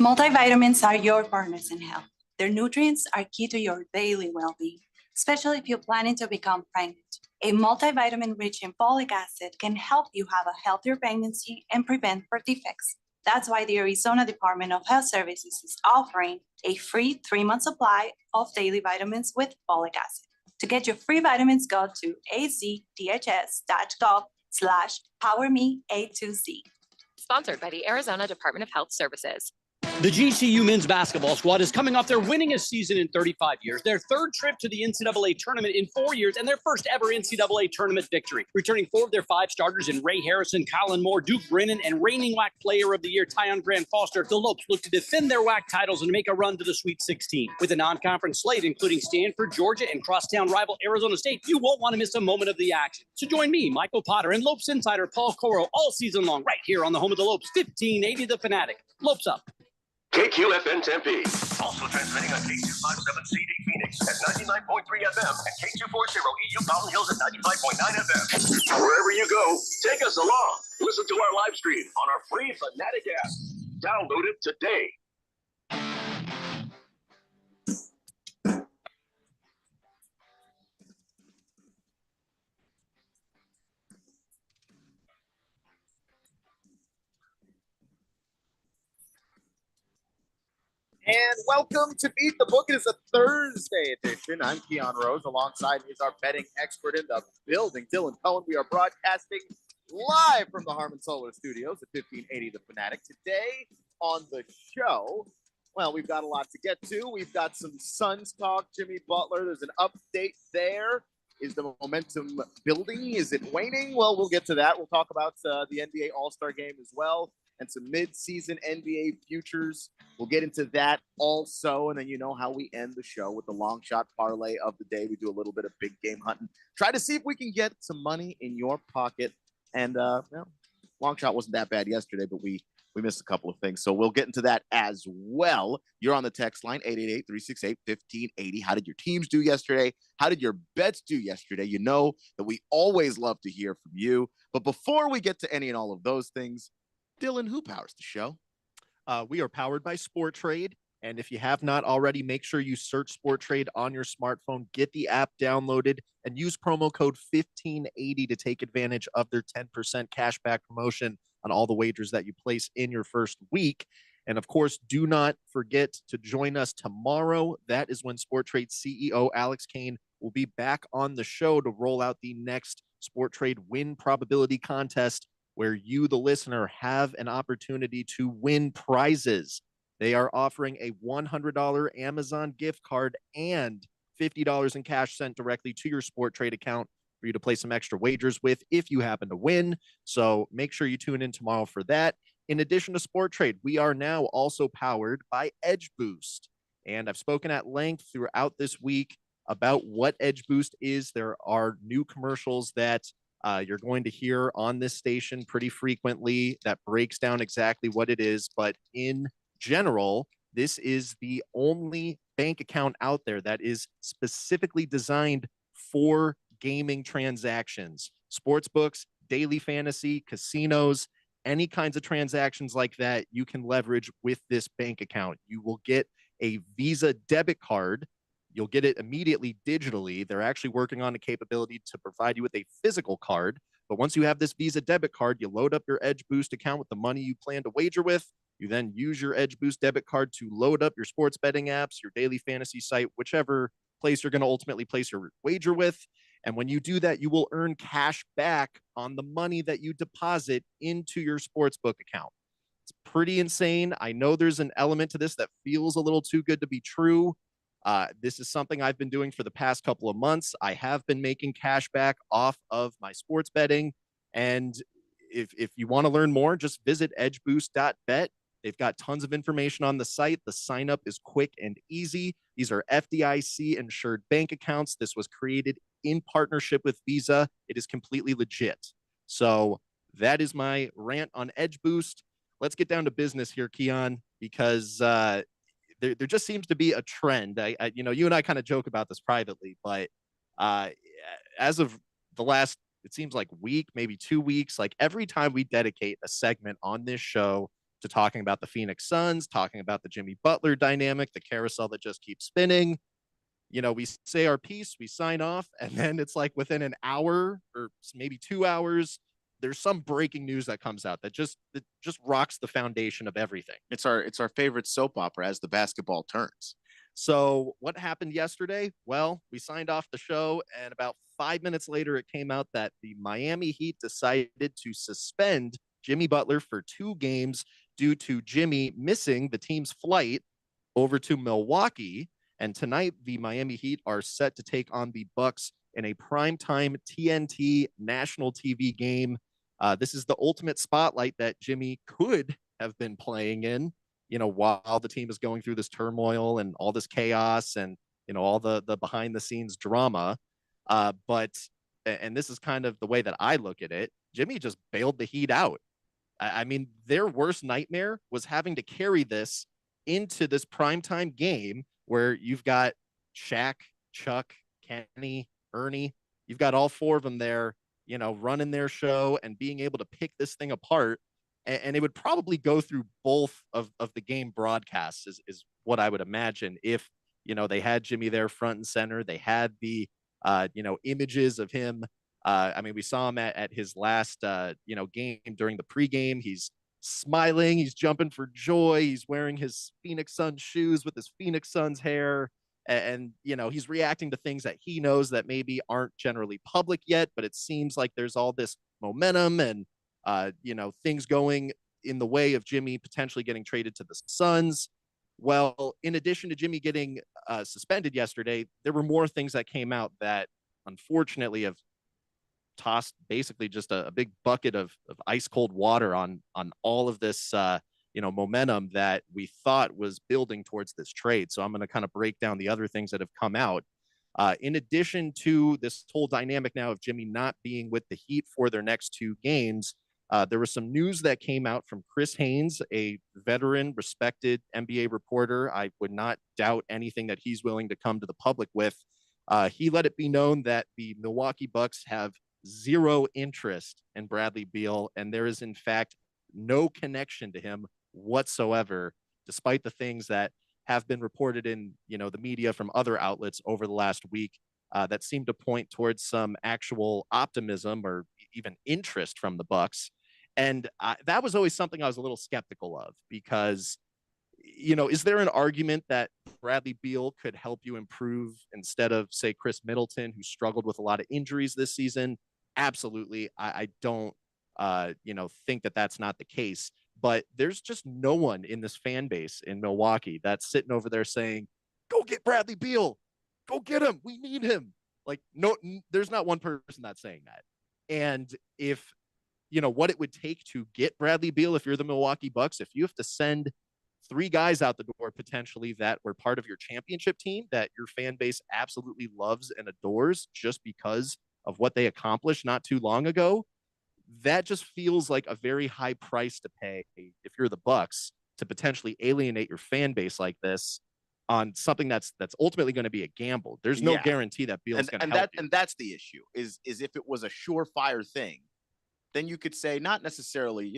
Multivitamins are your partners in health. Their nutrients are key to your daily well-being, especially if you're planning to become pregnant. A multivitamin rich in folic acid can help you have a healthier pregnancy and prevent birth defects. That's why the Arizona Department of Health Services is offering a free 3-month supply of daily vitamins with folic acid. To get your free vitamins, go to azdhs.gov/PowerMe-A2Z. Sponsored by the Arizona Department of Health Services. The GCU men's basketball squad is coming off their winningest season in 35 years, their third trip to the NCAA tournament in 4 years, and their first ever NCAA tournament victory. Returning 4 of their 5 starters in Ray Harrison, Colin Moore, Duke Brennan, and reigning WAC Player of the Year, Tyon Grant Foster, the Lopes look to defend their WAC titles and make a run to the Sweet 16. With a non-conference slate, including Stanford, Georgia, and crosstown rival Arizona State, you won't want to miss a moment of the action. So join me, Michael Potter, and Lopes insider Paul Coro all season long, right here on the home of the Lopes, 1580 The Fanatic. Lopes up. KQFN Tempe. Also transmitting on K257CD Phoenix at 99.3 FM and K240 EU Mountain Hills at 95.9 FM. Wherever you go, take us along. Listen to our live stream on our free Fanatic app. Download it today. And welcome to Beat the Book. It is a Thursday edition. I'm Keon Rose. Alongside me is our betting expert in the building, Dylan Cohen. We are broadcasting live from the Harmon Solar Studios at 1580 The Fanatic. Today on the show, well, we've got a lot to get to. We've got some Suns talk. Jimmy Butler, there's an update there. Is the momentum building? Is it waning? Well, we'll get to that. We'll talk about the NBA All-Star Game as well, and some mid-season NBA futures. We'll get into that also, and then you know how we end the show with the long shot parlay of the day. We do a little bit of big game hunting. Try to see if we can get some money in your pocket. And well, long shot wasn't that bad yesterday, but we missed a couple of things. So we'll get into that as well. You're on the text line, 888-368-1580. How did your teams do yesterday? How did your bets do yesterday? You know that we always love to hear from you. But before we get to any and all of those things, Dylan, who powers the show? We are powered by Sport Trade. And if you have not already, make sure you search Sport Trade on your smartphone, get the app downloaded, and use promo code 1580 to take advantage of their 10% cashback promotion on all the wagers that you place in your first week. And of course, do not forget to join us tomorrow. That is when Sport Trade CEO Alex Kane will be back on the show to roll out the next Sport Trade win probability contest, where you, the listener, have an opportunity to win prizes. They are offering a $100 Amazon gift card and $50 in cash sent directly to your Sport Trade account for you to play some extra wagers with if you happen to win. So make sure you tune in tomorrow for that. In addition to Sport Trade, we are now also powered by Edge Boost. And I've spoken at length throughout this week about what Edge Boost is. There are new commercials that you're going to hear on this station pretty frequently that breaks down exactly what it is. But in general, this is the only bank account out there that is specifically designed for gaming transactions, sports books, daily fantasy, casinos, any kinds of transactions like that you can leverage with this bank account. You will get a Visa debit card. You'll get it immediately digitally. They're actually working on a capability to provide you with a physical card. But once you have this Visa debit card, you load up your Edge Boost account with the money you plan to wager with. You then use your Edge Boost debit card to load up your sports betting apps, your daily fantasy site, whichever place you're going to ultimately place your wager with. And when you do that, you will earn cash back on the money that you deposit into your sportsbook account. It's pretty insane. I know there's an element to this that feels a little too good to be true. This is something I've been doing for the past couple of months. I have been making cash back off of my sports betting. And if you want to learn more, just visit edgeboost.bet. They've got tons of information on the site. The sign up is quick and easy. These are FDIC insured bank accounts. This was created in partnership with Visa. It is completely legit. So that is my rant on Edge Boost. Let's get down to business here, Keon, because there just seems to be a trend. You know, you and I kind of joke about this privately, but as of the last, it seems like week, maybe 2 weeks, like every time we dedicate a segment on this show to talking about the Phoenix Suns, talking about the Jimmy Butler dynamic, the carousel that just keeps spinning. We say our piece, we sign off, and then it's like within an hour or maybe 2 hours, there's some breaking news that comes out that just rocks the foundation of everything. It's our favorite soap opera as the basketball turns. So what happened yesterday? Well, we signed off the show, and about 5 minutes later, it came out that the Miami Heat decided to suspend Jimmy Butler for 2 games due to Jimmy missing the team's flight over to Milwaukee. And tonight, the Miami Heat are set to take on the Bucks in a primetime TNT national TV game. This is the ultimate spotlight that Jimmy could have been playing in, while the team is going through this turmoil and all this chaos and, all the behind the scenes drama. But this is kind of the way that I look at it. Jimmy just bailed the Heat out. I mean, their worst nightmare was having to carry this into this primetime game where you've got Shaq, Chuck, Kenny, Ernie. You've got all 4 of them there, running their show and being able to pick this thing apart. And it would probably go through both of the game broadcasts is what I would imagine if, they had Jimmy there front and center. They had the, images of him. I mean, we saw him at his last, game during the pregame. He's smiling. He's jumping for joy. He's wearing his Phoenix Suns shoes with his Phoenix Suns hair. And he's reacting to things that he knows that maybe aren't generally public yet, but it seems like there's all this momentum and, things going in the way of Jimmy potentially getting traded to the Suns. Well, in addition to Jimmy getting suspended yesterday, there were more things that came out that unfortunately have tossed basically just a big bucket of ice cold water on all of this, momentum that we thought was building towards this trade. So I'm going to kind of break down the other things that have come out. In addition to this whole dynamic now of Jimmy not being with the Heat for their next 2 games, there was some news that came out from Chris Haynes, a veteran, respected NBA reporter. I would not doubt anything that he's willing to come to the public with. He let it be known that the Milwaukee Bucks have 0 interest in Bradley Beal, and there is, in fact, no connection to him whatsoever, despite the things that have been reported in, the media from other outlets over the last week that seem to point towards some actual optimism or even interest from the Bucks. And that was always something I was a little skeptical of because, is there an argument that Bradley Beal could help you improve instead of, say, Chris Middleton, who struggled with a lot of injuries this season? Absolutely. I don't, think that that's not the case. But there's just no one in this fan base in Milwaukee that's sitting over there saying, go get Bradley Beal. Go get him. We need him. Like, no, there's not one person that's saying that. And if, what it would take to get Bradley Beal, if you're the Milwaukee Bucks, if you have to send 3 guys out the door potentially that were part of your championship team that your fan base absolutely loves and adores just because of what they accomplished not too long ago, that just feels like a very high price to pay if you're the Bucks to potentially alienate your fan base like this on something that's ultimately going to be a gamble. There's no guarantee that Beal's going to help you. And that's the issue is if it was a surefire thing, then you could say not necessarily,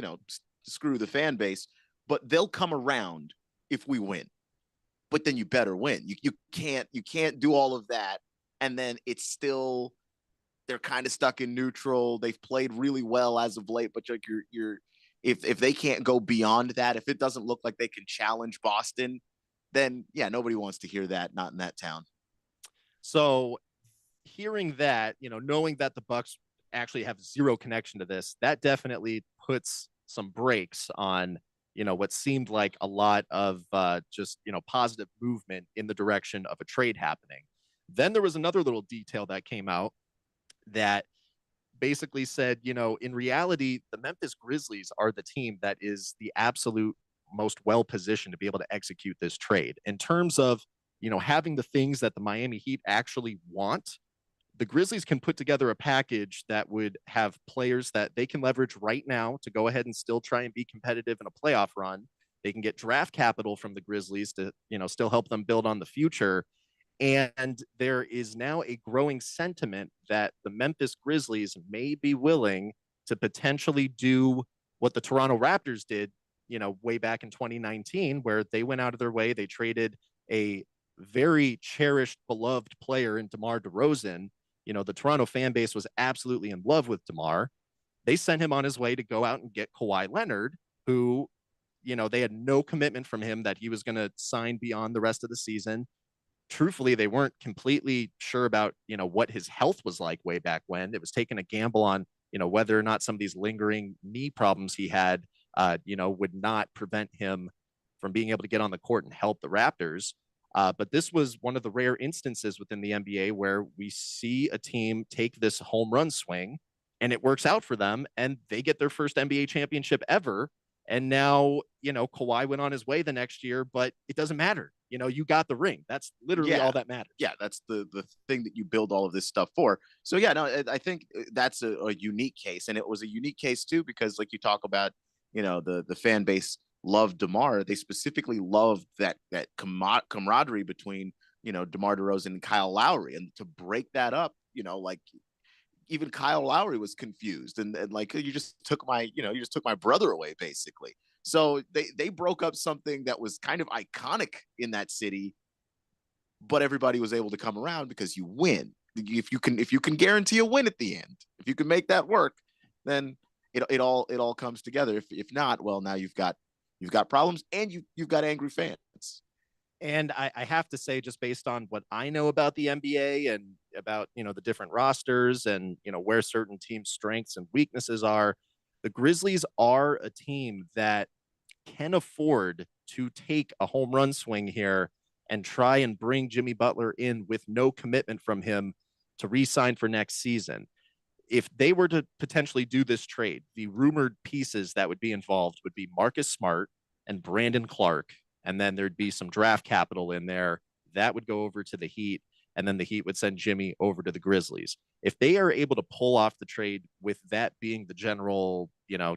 screw the fan base, but they'll come around if we win. But then you better win. You can't do all of that and then it's still they're kind of stuck in neutral. They've played really well as of late, but if they can't go beyond that, if it doesn't look like they can challenge Boston, then nobody wants to hear that. Not in that town. So hearing that, knowing that the Bucks actually have 0 connection to this, that definitely puts some brakes on, what seemed like a lot of just, positive movement in the direction of a trade happening. Then there was another little detail that came out that basically said, in reality, the Memphis Grizzlies are the team that is the absolute most well-positioned to be able to execute this trade. In terms of, having the things that the Miami Heat actually want, the Grizzlies can put together a package that would have players that they can leverage right now to go ahead and still try and be competitive in a playoff run. They can get draft capital from the Grizzlies to, still help them build on the future. And there is now a growing sentiment that the Memphis Grizzlies may be willing to potentially do what the Toronto Raptors did way back in 2019, where they went out of their way. They traded a very cherished, beloved player in DeMar DeRozan. The Toronto fan base was absolutely in love with DeMar. They sent him on his way to go out and get Kawhi Leonard, who, they had no commitment from him that he was going to sign beyond the rest of the season. Truthfully, they weren't completely sure about, what his health was like way back when. It was taking a gamble on, whether or not some of these lingering knee problems he had, would not prevent him from being able to get on the court and help the Raptors. But this was one of the rare instances within the NBA where we see a team take this home run swing and it works out for them and they get their first NBA championship ever. And now, Kawhi went on his way the next year, but it doesn't matter. You got the ring. That's literally all that matters. Yeah, that's the thing that you build all of this stuff for. So yeah, no, I think that's a unique case, and it was a unique case too because, like you talk about, the fan base loved DeMar. They specifically loved that camaraderie between DeMar DeRozan and Kyle Lowry, and to break that up, like even Kyle Lowry was confused and like you just took my brother away basically. So they broke up something that was kind of iconic in that city, but everybody was able to come around because you win. If you can guarantee a win at the end, if you can make that work, then it all comes together. If not, well, now you've got problems and you've got angry fans. And I have to say, just based on what I know about the NBA and about, the different rosters and, where certain teams' strengths and weaknesses are, the Grizzlies are a team that can afford to take a home run swing here and try and bring Jimmy Butler in with no commitment from him to re-sign for next season. If they were to potentially do this trade, the rumored pieces that would be involved would be Marcus Smart and Brandon Clark. And then there'd be some draft capital in there that would go over to the Heat. And then the Heat would send Jimmy over to the Grizzlies. If they are able to pull off the trade with that being the general,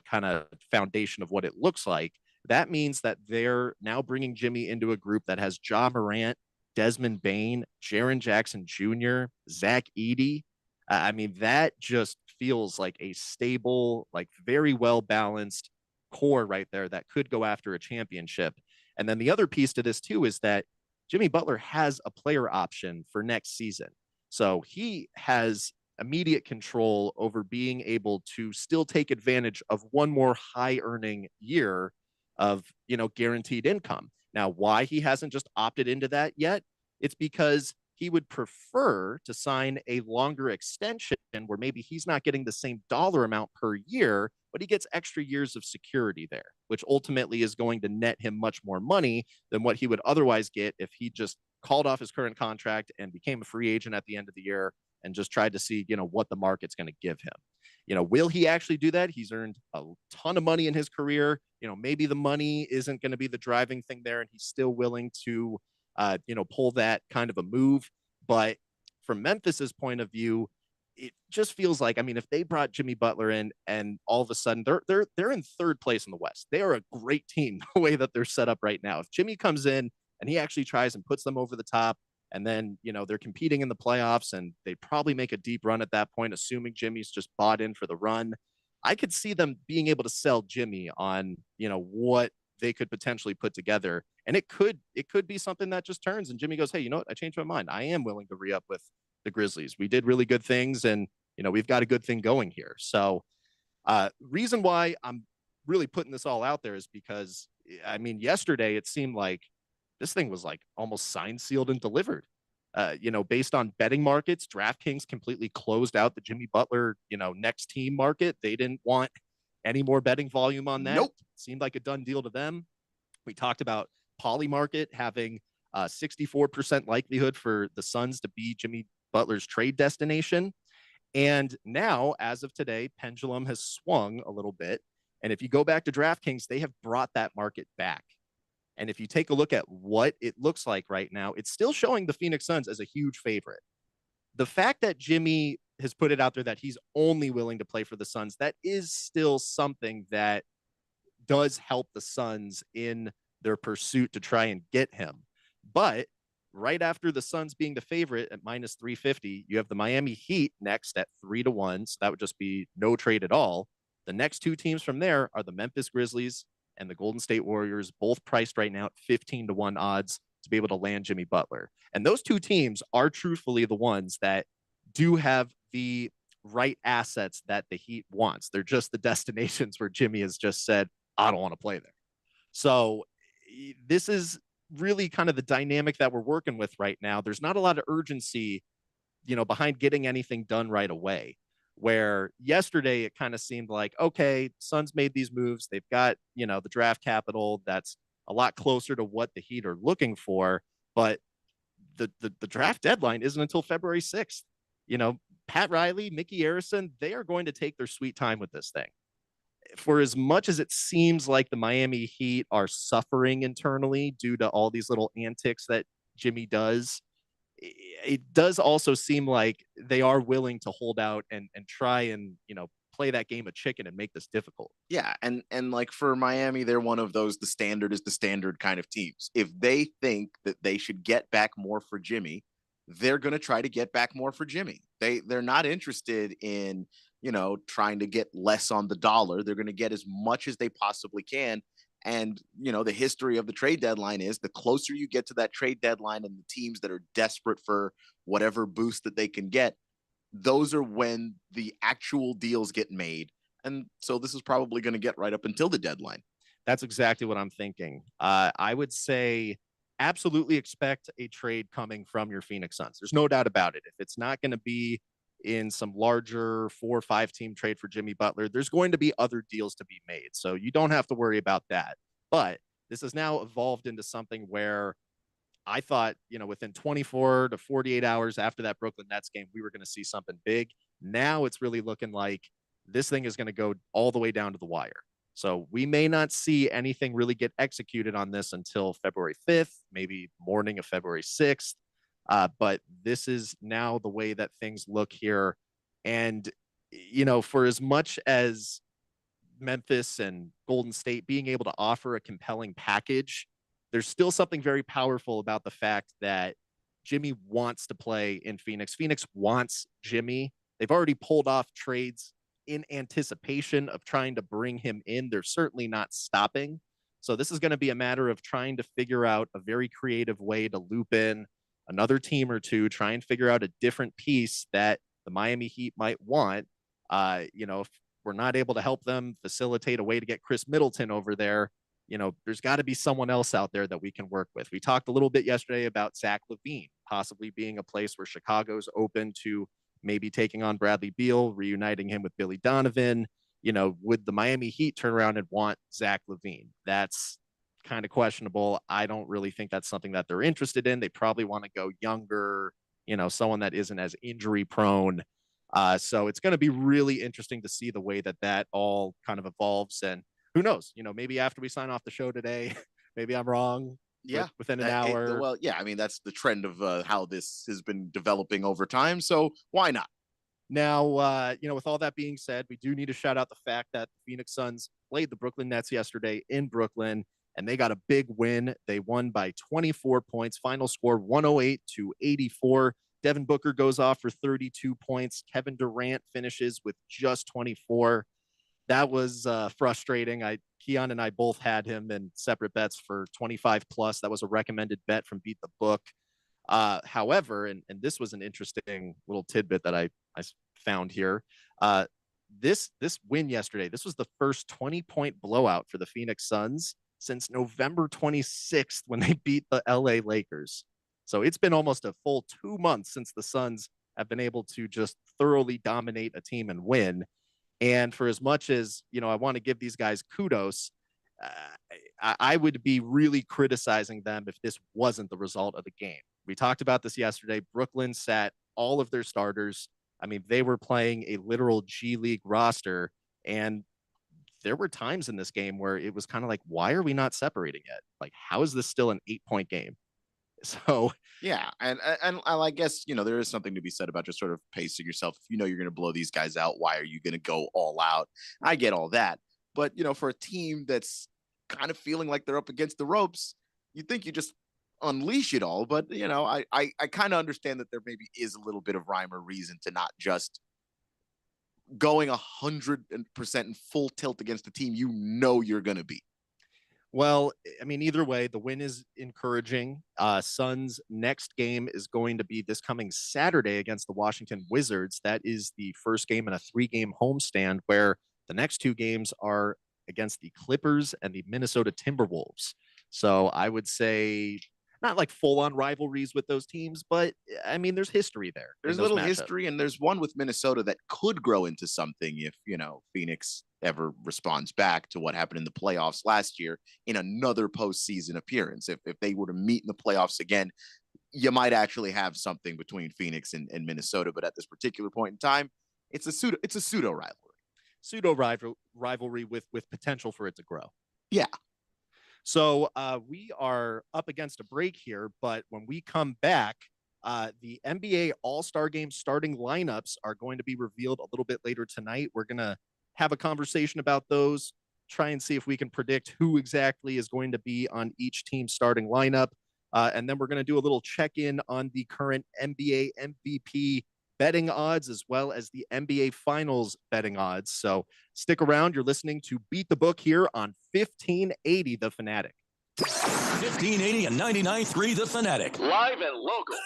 kind of foundation of what it looks like, that means that they're now bringing Jimmy into a group that has Ja Morant, Desmond Bane, Jaren Jackson Jr., Zach Edey. That just feels like a stable, like very well-balanced core right there that could go after a championship. And then the other piece to this too is that Jimmy Butler has a player option for next season. So he has immediate control over being able to still take advantage of one more high earning year of, guaranteed income. Now, why he hasn't just opted into that yet? It's because he would prefer to sign a longer extension where maybe he's not getting the same dollar amount per year, but he gets extra years of security there, which ultimately is going to net him much more money than what he would otherwise get if he just called off his current contract and became a free agent at the end of the year and just tried to see, what the market's going to give him. Will he actually do that? He's earned a ton of money in his career. Maybe the money isn't going to be the driving thing there, and he's still willing to, pull that kind of a move. But from Memphis's point of view, it just feels like, if they brought Jimmy Butler in and all of a sudden they're in third place in the West, they are a great team the way that they're set up right now. If Jimmy comes in and he actually tries and puts them over the top, and then, they're competing in the playoffs and they probably make a deep run at that point, assuming Jimmy's just bought in for the run, I could see them being able to sell Jimmy on, what they could potentially put together. And it could be something that just turns and Jimmy goes, hey, I changed my mind. I am willing to re-up with the Grizzlies. We did really good things and, we've got a good thing going here. So reason why I'm really putting this all out there is because, yesterday it seemed like this thing was like almost signed, sealed, and delivered. Based on betting markets, DraftKings completely closed out the Jimmy Butler, next team market. They didn't want any more betting volume on that. Nope. Seemed like a done deal to them. We talked about Polymarket having 64% likelihood for the Suns to be Jimmy Butler's trade destination. And now, as of today, pendulum has swung a little bit. And if you go back to DraftKings, they have brought that market back. And if you take a look at what it looks like right now, it's still showing the Phoenix Suns as a huge favorite. The fact that Jimmy has put it out there that he's only willing to play for the Suns, that is still something that does help the Suns in their pursuit to try and get him. But right after the Suns being the favorite at minus 350, you have the Miami Heat next at 3-1. So that would just be no trade at all. The next two teams from there are the Memphis Grizzlies and the Golden State Warriors, both priced right now at 15-1 odds to be able to land Jimmy Butler. And those two teams are truthfully the ones that do have the right assets that the Heat wants. They're just the destinations where Jimmy has just said, I don't want to play there. So this is really kind of the dynamic that we're working with right now. There's not a lot of urgency, behind getting anything done right away. Where yesterday it kind of seemed like, okay, Suns made these moves. They've got, the draft capital that's a lot closer to what the Heat are looking for. But the draft deadline isn't until February 6th. Pat Riley, Mickey Arison, they are going to take their sweet time with this thing. For as much as it seems like the Miami Heat are suffering internally due to all these little antics that Jimmy does, it does also seem like they are willing to hold out and try and, play that game of chicken and make this difficult. Yeah, and like for Miami, they're one of those the standard is the standard kind of teams. If they think that they should get back more for Jimmy, they're going to try to get back more for Jimmy. They're not interested in, trying to get less on the dollar. They're going to get as much as they possibly can. And, the history of the trade deadline is the closer you get to that trade deadline and the teams that are desperate for whatever boost that they can get, those are when the actual deals get made. And so this is probably going to get right up until the deadline. That's exactly what I'm thinking. I would say absolutely expect a trade coming from your Phoenix Suns. There's no doubt about it. If it's not going to be in some larger 4 or 5 team trade for Jimmy Butler, there's going to be other deals to be made. So you don't have to worry about that. But this has now evolved into something where I thought, within 24 to 48 hours after that Brooklyn Nets game, we were going to see something big. Now it's really looking like this thing is going to go all the way down to the wire. So we may not see anything really get executed on this until February 5th, maybe morning of February 6th. But this is now the way that things look here. And, for as much as Memphis and Golden State being able to offer a compelling package, there's still something very powerful about the fact that Jimmy wants to play in Phoenix. Phoenix wants Jimmy. They've already pulled off trades in anticipation of trying to bring him in. They're certainly not stopping. So this is going to be a matter of trying to figure out a very creative way to loop in another team or two, try and figure out a different piece that the Miami Heat might want. If we're not able to help them facilitate a way to get Chris Middleton over there, there's got to be someone else out there that we can work with. We talked a little bit yesterday about Zach LaVine possibly being a place where Chicago's open to maybe taking on Bradley Beal, reuniting him with Billy Donovan. Would the Miami Heat turn around and want Zach LaVine? That's kind of questionable. I don't really think that's something that they're interested in. They probably want to go younger, someone that isn't as injury prone. So it's going to be really interesting to see the way that all kind of evolves. And who knows, maybe after we sign off the show today, maybe I'm wrong. Yeah. Within an hour. Well, yeah, I mean, that's the trend of how this has been developing over time. So why not? Now, with all that being said, we do need to shout out the fact that the Phoenix Suns played the Brooklyn Nets yesterday in Brooklyn, and they got a big win. They won by 24 points. Final score 108-84. Devin Booker goes off for 32 points. Kevin Durant finishes with just 24. That was frustrating. Keon and I both had him in separate bets for 25 plus. That was a recommended bet from Beat the Book. However, and this was an interesting little tidbit that I found here. This win yesterday, this was the first 20-point blowout for the Phoenix Suns since November 26th when they beat the LA Lakers. So it's been almost a full 2 months since the Suns have been able to just thoroughly dominate a team and win. And for as much as, I want to give these guys kudos, I would be really criticizing them if this wasn't the result of the game. We talked about this yesterday. Brooklyn sat all of their starters. I mean, they were playing a literal G League roster. And there were times in this game where it was kind of like, why are we not separating it? Like, how is this still an 8-point game? So yeah, and I guess there is something to be said about just sort of pacing yourself. If you're going to blow these guys out, why are you going to go all out? I get all that, but for a team that's kind of feeling like they're up against the ropes, you think you just unleash it all. But I kind of understand that there maybe is a little bit of rhyme or reason to not just going 100% in full tilt against the team you're going to beat. Well, I mean, either way, the win is encouraging. Suns' next game is going to be this coming Saturday against the Washington Wizards. That is the first game in a 3-game homestand, where the next 2 games are against the Clippers and the Minnesota Timberwolves. So I would say not like full-on rivalries with those teams, but I mean, there's history there. There's a little history, and there's one with Minnesota that could grow into something if, Phoenix ever responds back to what happened in the playoffs last year in another postseason appearance. If they were to meet in the playoffs again, you might actually have something between Phoenix and Minnesota. But at this particular point in time, it's a pseudo rivalry with potential for it to grow. Yeah. So we are up against a break here, but when we come back, the NBA All-Star Game starting lineups are going to be revealed a little bit later tonight. We're going to have a conversation about those, try and see if we can predict who exactly is going to be on each team's starting lineup. And then we're going to do a little check-in on the current NBA MVP betting odds, as well as the NBA Finals betting odds. So stick around. You're listening to Beat the Book here on 1580 The Fanatic. 1580 and 99.3 The Fanatic. Live and local.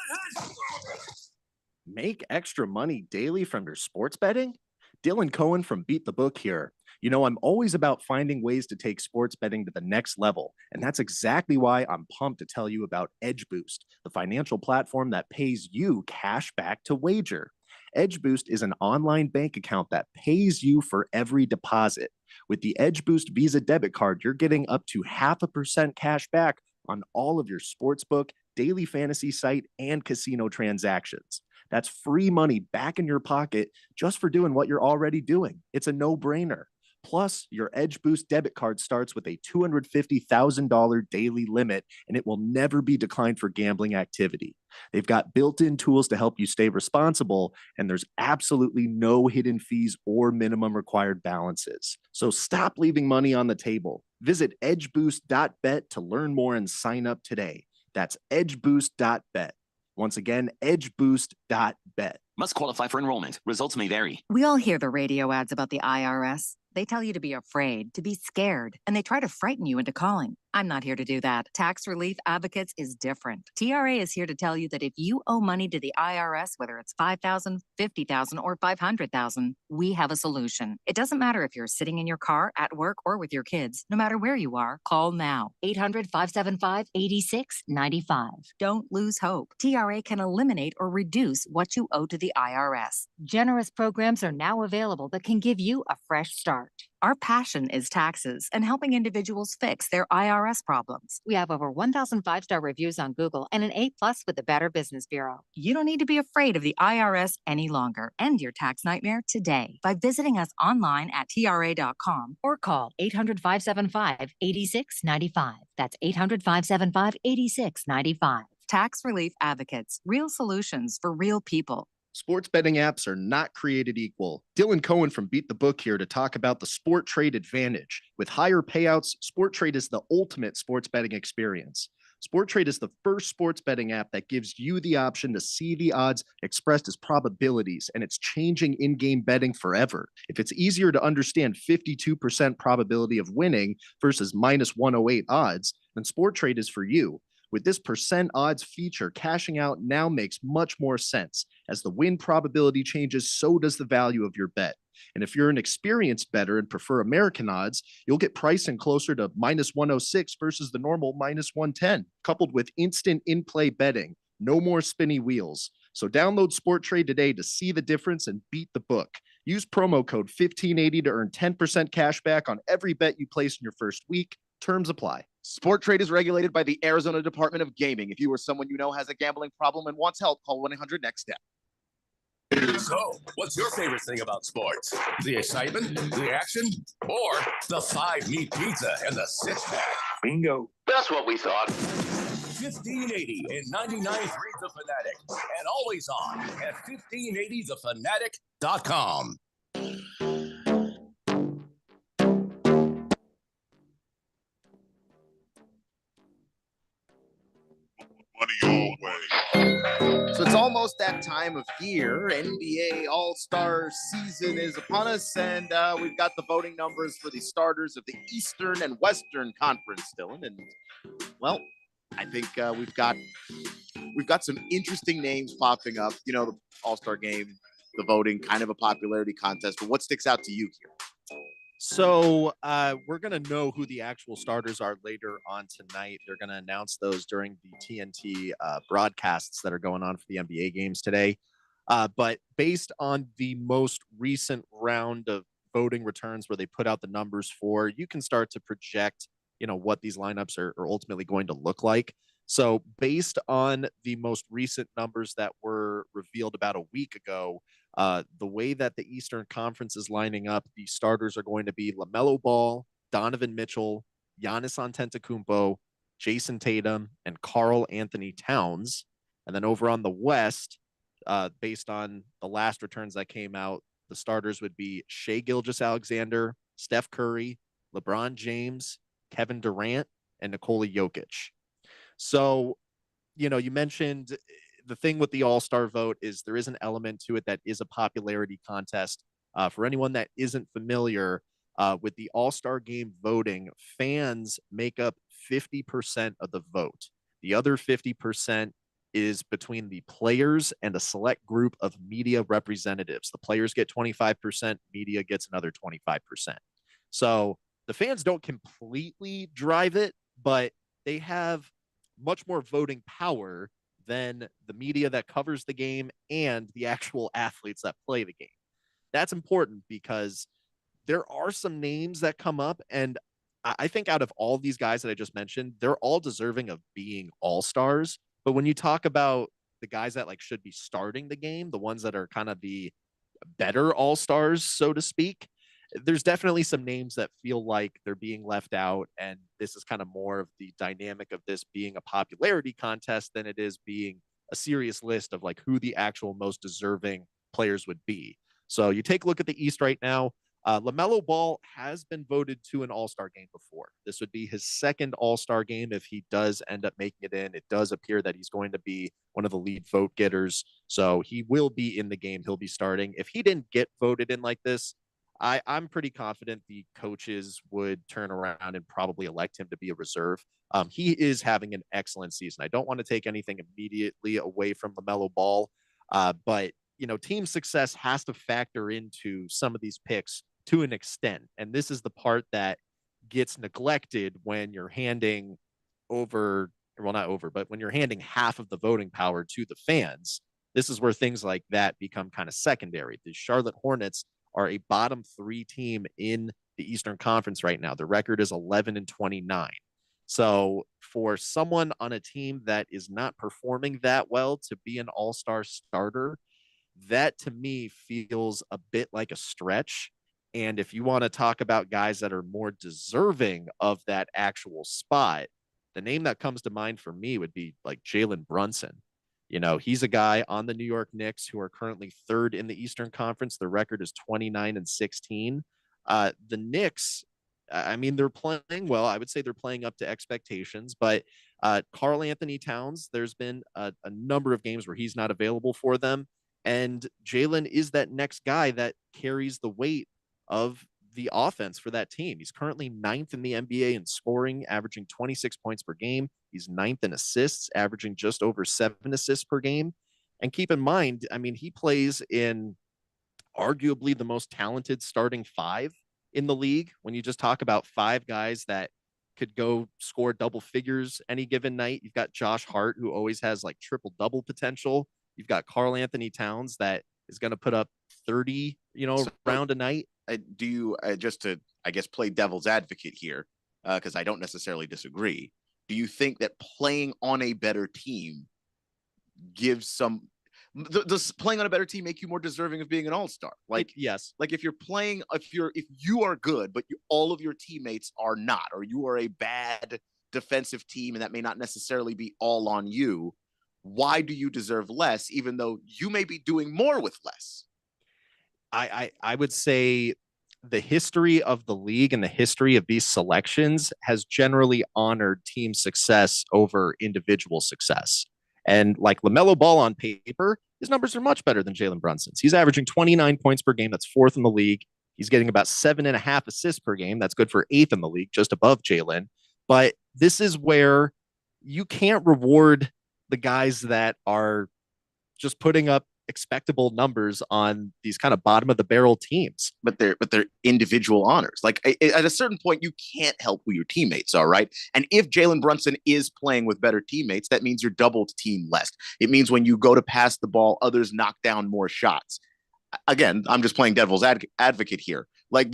Make extra money daily from your sports betting? Dylan Cohen from Beat the Book here. You know, I'm always about finding ways to take sports betting to the next level, and that's exactly why I'm pumped to tell you about Edge Boost, the financial platform that pays you cash back to wager. Edge Boost is an online bank account that pays you for every deposit. With the Edge Boost Visa debit card, you're getting up to 0.5% cash back on all of your sportsbook, daily fantasy site, and casino transactions. That's free money back in your pocket just for doing what you're already doing. It's a no-brainer. Plus, your Edge Boost debit card starts with a $250,000 daily limit, and it will never be declined for gambling activity. They've got built-in tools to help you stay responsible, and there's absolutely no hidden fees or minimum required balances. So stop leaving money on the table. Visit edgeboost.bet to learn more and sign up today. That's edgeboost.bet. Once again, edgeboost.bet. Must qualify for enrollment. Results may vary. We all hear the radio ads about the IRS. They tell you to be afraid, to be scared, and they try to frighten you into calling. I'm not here to do that. Tax Relief Advocates is different. TRA is here to tell you that if you owe money to the IRS, whether it's $5,000, $50,000, or $500,000, we have a solution. It doesn't matter if you're sitting in your car, at work, or with your kids. No matter where you are, call now. 800-575-8695. Don't lose hope. TRA can eliminate or reduce what you owe to the IRS. Generous programs are now available that can give you a fresh start. Our passion is taxes and helping individuals fix their IRS problems. We have over 1,000 5-star reviews on Google and an A+ with the Better Business Bureau. You don't need to be afraid of the IRS any longer. End your tax nightmare today by visiting us online at TRA.com or call 800-575-8695. That's 800-575-8695. Tax Relief Advocates, real solutions for real people. Sports betting apps are not created equal. Dylan Cohen from Beat the Book here to talk about the Sport Trade advantage. With higher payouts, Sport Trade is the ultimate sports betting experience. Sport Trade is the first sports betting app that gives you the option to see the odds expressed as probabilities, and it's changing in-game betting forever. If it's easier to understand 52% probability of winning versus minus 108 odds, then Sport Trade is for you. With this percent odds feature, cashing out now makes much more sense. As the win probability changes, so does the value of your bet. And if you're an experienced bettor and prefer American odds, you'll get pricing closer to minus 106 versus the normal minus 110, coupled with instant in-play betting. No more spinny wheels. So download Sport Trade today to see the difference and beat the book. Use promo code 1580 to earn 10% cash back on every bet you place in your first week. Terms apply. Sport Trade is regulated by the Arizona Department of Gaming. If you or someone you know has a gambling problem and wants help, call 1-800-NEXT-STEP. So, what's your favorite thing about sports? The excitement, the action, or the 5-meat pizza and the six-pack? Bingo. That's what we thought. 1580 and 99.3 The Fanatic, and always on at 1580thefanatic.com. Money always. So it's almost that time of year. NBA All-Star season is upon us, and we've got the voting numbers for the starters of the Eastern and Western Conference, Dylan. And well, I think we've got some interesting names popping up. You know, the All-Star game, the voting, kind of a popularity contest. But what sticks out to you here? So we're going to know who the actual starters are later on tonight. They're going to announce those during the TNT broadcasts that are going on for the NBA games today. But based on the most recent round of voting returns where they put out the numbers for, you can start to project, you know, what these lineups are ultimately going to look like. So based on the most recent numbers that were revealed about a week ago, the way that the Eastern Conference is lining up, the starters are going to be LaMelo Ball, Donovan Mitchell, Giannis Antetokounmpo, Jason Tatum, and Karl Anthony Towns. And then over on the West, based on the last returns that came out, the starters would be Shai Gilgeous-Alexander, Steph Curry, LeBron James, Kevin Durant, and Nikola Jokic. So, you know, you mentioned the thing with the All-Star vote is there is an element to it that is a popularity contest. For anyone that isn't familiar with the All-Star game voting, fans make up 50% of the vote. The other 50% is between the players and a select group of media representatives. The players get 25%, media gets another 25%. So the fans don't completely drive it, but they have much more voting power than the media that covers the game and the actual athletes that play the game. That's important because there are some names that come up, and I think out of all these guys that I just mentioned, they're all deserving of being all-stars. But when you talk about the guys that like should be starting the game, the ones that are kind of the better all-stars, so to speak, there's definitely some names that feel like they're being left out. And this is kind of more of the dynamic of this being a popularity contest than it is being a serious list of like who the actual most deserving players would be. So you take a look at the East right now. LaMelo Ball has been voted to an All-Star game before. This would be his second All-Star game if he does end up making it in. It does appear that he's going to be one of the lead vote getters. So he will be in the game. He'll be starting. If he didn't get voted in like this, I'm pretty confident the coaches would turn around and probably elect him to be a reserve. He is having an excellent season. I don't want to take anything immediately away from LaMelo Ball, but you know, team success has to factor into some of these picks to an extent. And this is the part that gets neglected when you're handing over, well, not over, but when you're handing half of the voting power to the fans. This is where things like that become kind of secondary. The Charlotte Hornets are a bottom 3 team in the Eastern Conference right now. The record is 11-29. So for someone on a team that is not performing that well to be an all-star starter, that to me feels a bit like a stretch. And if you want to talk about guys that are more deserving of that actual spot, the name that comes to mind for me would be like Jalen Brunson. You know, he's a guy on the New York Knicks who are currently 3rd in the Eastern Conference. The record is 29-16. The Knicks, I mean, they're playing well. I would say they're playing up to expectations, but Karl Anthony Towns, there's been a number of games where he's not available for them. And Jalen is that next guy that carries the weight of the offense for that team. He's currently 9th in the NBA in scoring, averaging 26 points per game. He's 9th in assists, averaging just over 7 assists per game. And keep in mind, I mean, he plays in arguably the most talented starting 5 in the league. When you just talk about 5 guys that could go score double figures any given night, you've got Josh Hart, who always has like triple-double potential. You've got Karl Anthony Towns that is going to put up 30, around a night. Do you, just to, I guess, play devil's advocate here, because I don't necessarily disagree. Do you think that playing on a better team gives some, does playing on a better team make you more deserving of being an all-star? Like, yes. Like if you are good, but all of your teammates are not, or you are a bad defensive team, and that may not necessarily be all on you, why do you deserve less, even though you may be doing more with less? I would say the history of the league and the history of these selections has generally honored team success over individual success. And like LaMelo Ball on paper, his numbers are much better than Jalen Brunson's. He's averaging 29 points per game. That's 4th in the league. He's getting about 7.5 assists per game. That's good for 8th in the league, just above Jalen. But this is where you can't reward the guys that are just putting up expectable numbers on these kind of bottom of the barrel teams. But they're individual honors. Like at a certain point, you can't help who your teammates are, right? And if Jalen Brunson is playing with better teammates, that means you're double team less. It means when you go to pass the ball, others knock down more shots. Again, I'm just playing devil's advocate here. But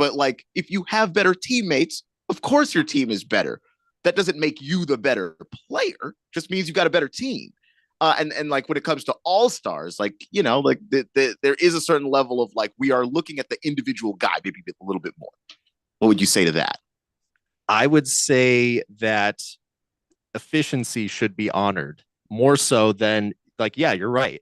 if you have better teammates, of course your team is better. That doesn't make you the better player. Just means you've got a better team. And like when it comes to all-stars, there is a certain level of like, we are looking at the individual guy, maybe a little bit more. What would you say to that? I would say that efficiency should be honored more so than yeah, you're right.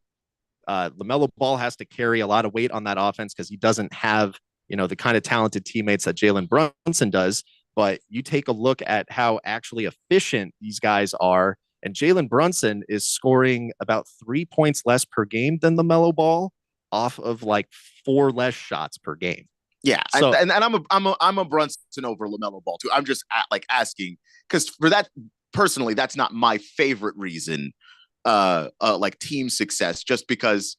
LaMelo Ball has to carry a lot of weight on that offense because he doesn't have, the kind of talented teammates that Jalen Brunson does. But you take a look at how actually efficient these guys are. And Jalen Brunson is scoring about 3 points less per game than LaMelo Ball off of like 4 less shots per game. Yeah, so, and I'm a Brunson over LaMelo Ball too. I'm just asking because for that personally, that's not my favorite reason. Like team success, just because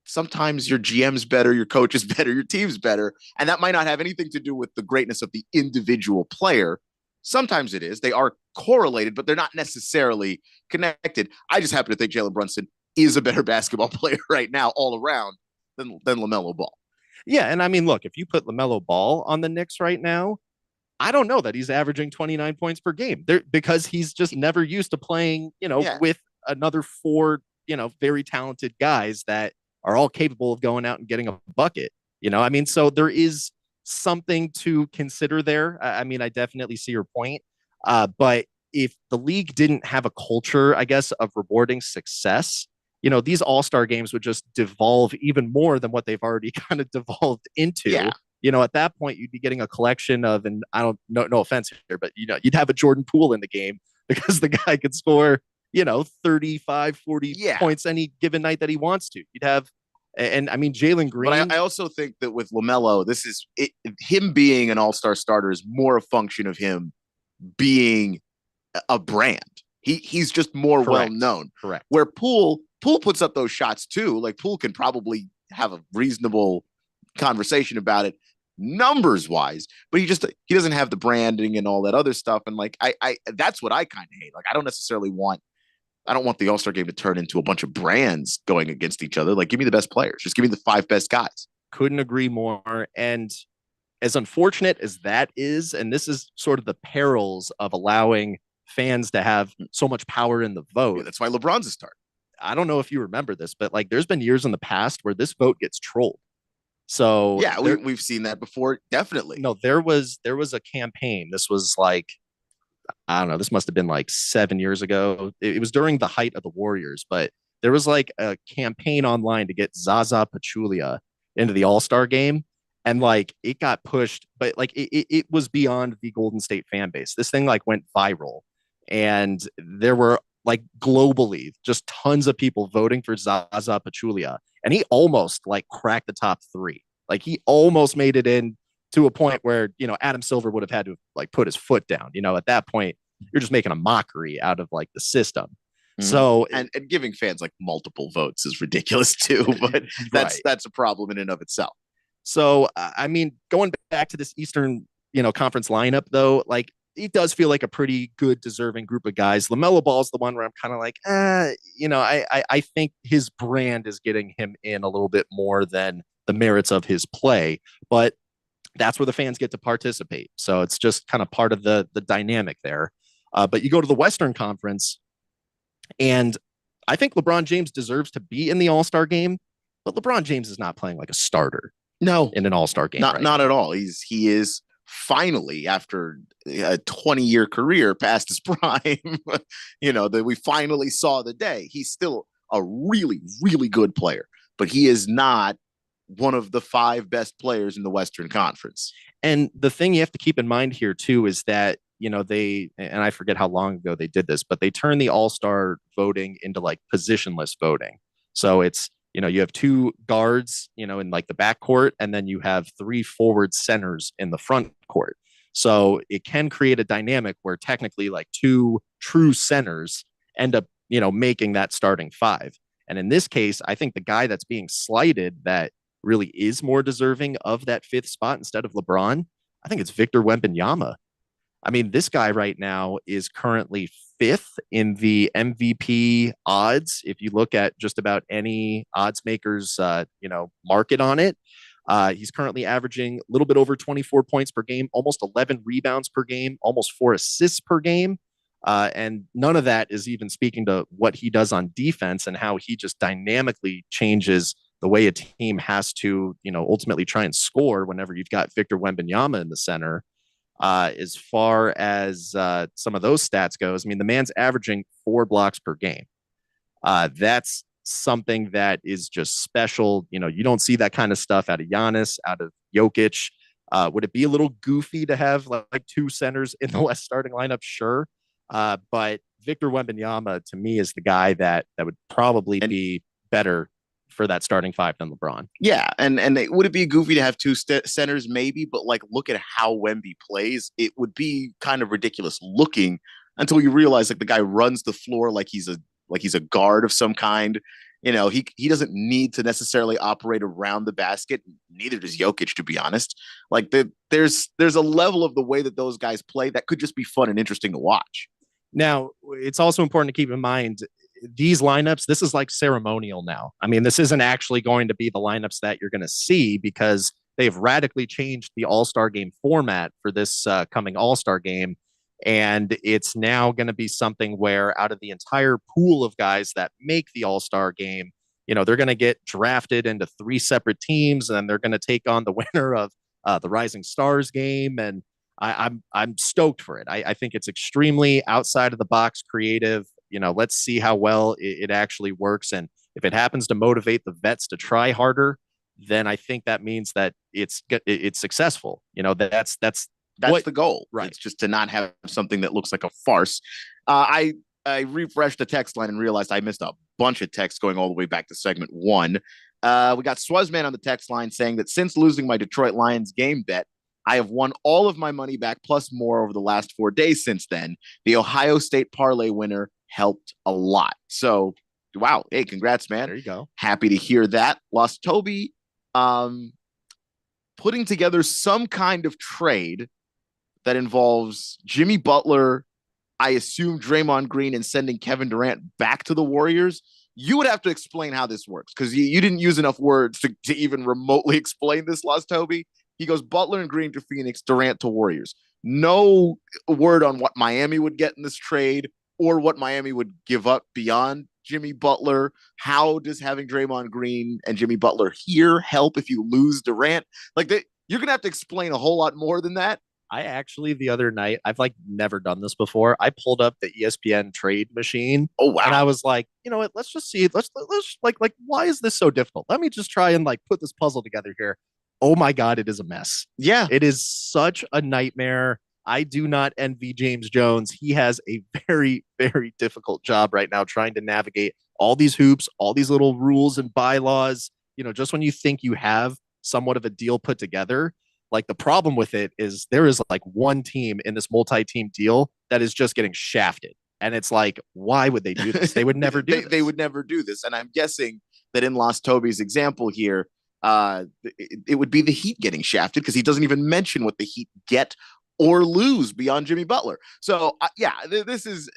sometimes your GM's better, your coach is better, your team's better, and that might not have anything to do with the greatness of the individual player. Sometimes it is. They are correlated, but they're not necessarily connected. I just happen to think Jalen Brunson is a better basketball player right now all around than LaMelo Ball. Yeah, and I mean, look, if you put LaMelo Ball on the Knicks right now, I don't know that he's averaging 29 points per game because he's just never used to playing, with another 4, very talented guys that are all capable of going out and getting a bucket. I mean, so there is something to consider there. I mean, I definitely see your point. But if the league didn't have a culture, I guess, of rewarding success, these all-star games would just devolve even more than what they've already kind of devolved into. Yeah. At that point, you'd be getting a collection of, and I don't know, no offense here, but, you'd have a Jordan Poole in the game because the guy could score, 35, 40 points any given night that he wants to. You'd have, and I mean, Jalen Green. But I also think that with LaMelo, this is him being an all-star starter is more a function of him being a brand. He's just more well-known. Correct. Where Poole puts up those shots too. Like Poole can probably have a reasonable conversation about it numbers-wise, but he doesn't have the branding and all that other stuff. And like I that's what I kind of hate. Like I don't want the All-Star game to turn into a bunch of brands going against each other. Like, give me the best players. Just give me the 5 best guys. Couldn't agree more. And as unfortunate as that is, and this is sort of the perils of allowing fans to have so much power in the vote. Yeah, that's why LeBron's a star. I don't know if you remember this, but like there's been years in the past where this vote gets trolled. So yeah, we've seen that before. Definitely. No, there was a campaign. This was like, I don't know, this must have been like 7 years ago. It was during the height of the Warriors, but there was like a campaign online to get Zaza Pachulia into the All-Star game. And like it got pushed, but like it was beyond the Golden State fan base. This thing like went viral. And there were like globally just tons of people voting for Zaza Pachulia. And he almost like cracked the top 3. Like he almost made it in to a point where, Adam Silver would have had to like put his foot down. At that point, you're just making a mockery out of like the system. Mm-hmm. So and giving fans like multiple votes is ridiculous too, but that's a problem in and of itself. So, I mean, going back to this Eastern, conference lineup though, like it does feel like a pretty good deserving group of guys. LaMelo Ball's the one where I'm kind of like, I think his brand is getting him in a little bit more than the merits of his play, but that's where the fans get to participate. So it's just kind of part of the dynamic there. But you go to the Western Conference, and I think LeBron James deserves to be in the All-Star game, but LeBron James is not playing like a starter. No, in an All-Star game. Not at all. He is finally, after a 20-year career past his prime, that we finally saw the day. He's still a really, really good player, but he is not one of the 5 best players in the Western Conference. And the thing you have to keep in mind here too is that, and I forget how long ago they did this, but they turned the all-star voting into like positionless voting. So it's, you have two guards, in like the back court, and then you have three forward centers in the front court. So it can create a dynamic where technically like two true centers end up, making that starting five. And in this case, I think the guy that's being slighted that really is more deserving of that fifth spot instead of LeBron, I think it's Victor Wembanyama. I mean, this guy right now is currently fifth in the MVP odds. If you look at just about any odds makers, market on it, he's currently averaging a little bit over 24 points per game, almost 11 rebounds per game, almost 4 assists per game. And none of that is even speaking to what he does on defense and how he just dynamically changes the way a team has to, ultimately try and score whenever you've got Victor Wembanyama in the center. As far as some of those stats goes, I mean, the man's averaging 4 blocks per game. That's something that is just special. You don't see that kind of stuff out of Giannis, out of Jokic. Would it be a little goofy to have like two centers in the West starting lineup? Sure. But Victor Wembanyama, to me, is the guy that would probably be better for that starting five than LeBron. Yeah, and would it be goofy to have two centers? Maybe, but like, look at how Wemby plays. It would be kind of ridiculous looking until you realize like the guy runs the floor like he's a guard of some kind. He doesn't need to necessarily operate around the basket. Neither does Jokic, to be honest. Like there's a level of the way that those guys play that could just be fun and interesting to watch. Now, it's also important to keep in mind these lineups, this is like ceremonial now. I mean, this isn't actually going to be the lineups that you're going to see because they've radically changed the All-Star game format for this coming All-Star game. And it's now going to be something where out of the entire pool of guys that make the All-Star game, they're going to get drafted into 3 separate teams, and they're going to take on the winner of the Rising Stars game. And I'm stoked for it. I think it's extremely outside of the box creative. Let's see how well it actually works. And if it happens to motivate the vets to try harder, then I think that means that it's successful. That's the goal. Right. It's just to not have something that looks like a farce. I refreshed the text line and realized I missed a bunch of texts going all the way back to segment 1. We got Swazman on the text line saying that since losing my Detroit Lions game bet, I have won all of my money back plus more over the last 4 days since then. The Ohio State parlay winner helped a lot. So, wow. Hey, congrats, man. There you go. Happy to hear that. Lost Toby putting together some kind of trade that involves Jimmy Butler, I assume Draymond Green, and sending Kevin Durant back to the Warriors. You would have to explain how this works because you didn't use enough words to even remotely explain this, Lost Toby. He goes Butler and Green to Phoenix, Durant to Warriors. No word on what Miami would get in this trade or what Miami would give up beyond Jimmy Butler. How does having Draymond Green and Jimmy Butler here help if you lose Durant? You're going to have to explain a whole lot more than that. I actually, the other night, I've never done this before. I pulled up the ESPN trade machine. Oh, wow. And I was like, you know what? Let's just see. Let's why is this so difficult? Let me just try and put this puzzle together here. Oh my God, it is a mess. Yeah. It is such a nightmare. I do not envy James Jones. He has a very, very difficult job right now trying to navigate all these hoops, all these little rules and bylaws. Just when you think you have somewhat of a deal put together, the problem with it is there is one team in this multi-team deal that is just getting shafted. And it's why would they do this? They would never do this. They would never do this. And I'm guessing that in Lost Toby's example here, it would be the Heat getting shafted because he doesn't even mention what the Heat get or lose beyond Jimmy Butler. So this is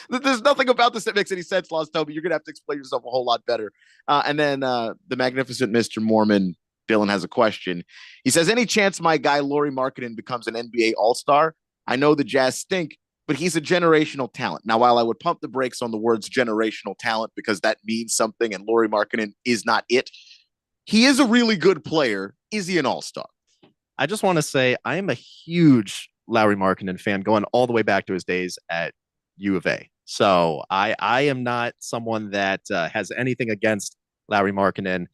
there's nothing about this that makes any sense, Lost Toby. You're gonna have to explain yourself a whole lot better. And then the magnificent Mr. Mormon Dylan has a question. He says, any chance my guy Lauri Markkanen becomes an NBA All-Star? I know the Jazz stink, but he's a generational talent. Now, while I would pump the brakes on the words generational talent because that means something and Lauri Markkanen is not it, he is a really good player. Is he an all-star? I just want to say I am a huge Lauri Markkanen fan going all the way back to his days at U of A. So I am not someone that has anything against Lauri Markkanen.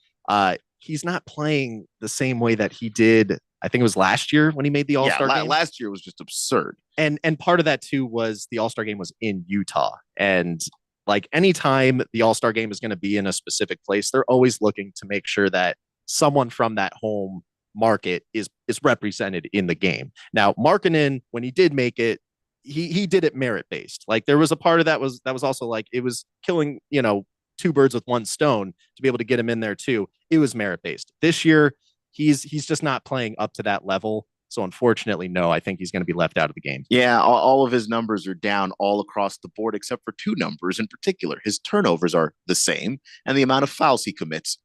He's not playing the same way that he did I think it was last year when he made the All-Star game. Last year was just absurd. And part of that too was the All-Star game was in Utah. And like anytime the All-Star game is going to be in a specific place, they're always looking to make sure that someone from that home market is represented in the game. Now, Markkanen, when he did make it, he did it merit-based. Like there was a part of that was also like it was killing, two birds with one stone to be able to get him in there too. It was merit-based. This year, he's just not playing up to that level. So unfortunately, no, I think he's going to be left out of the game. Yeah, all of his numbers are down all across the board, except for two numbers in particular. His turnovers are the same, and the amount of fouls he commits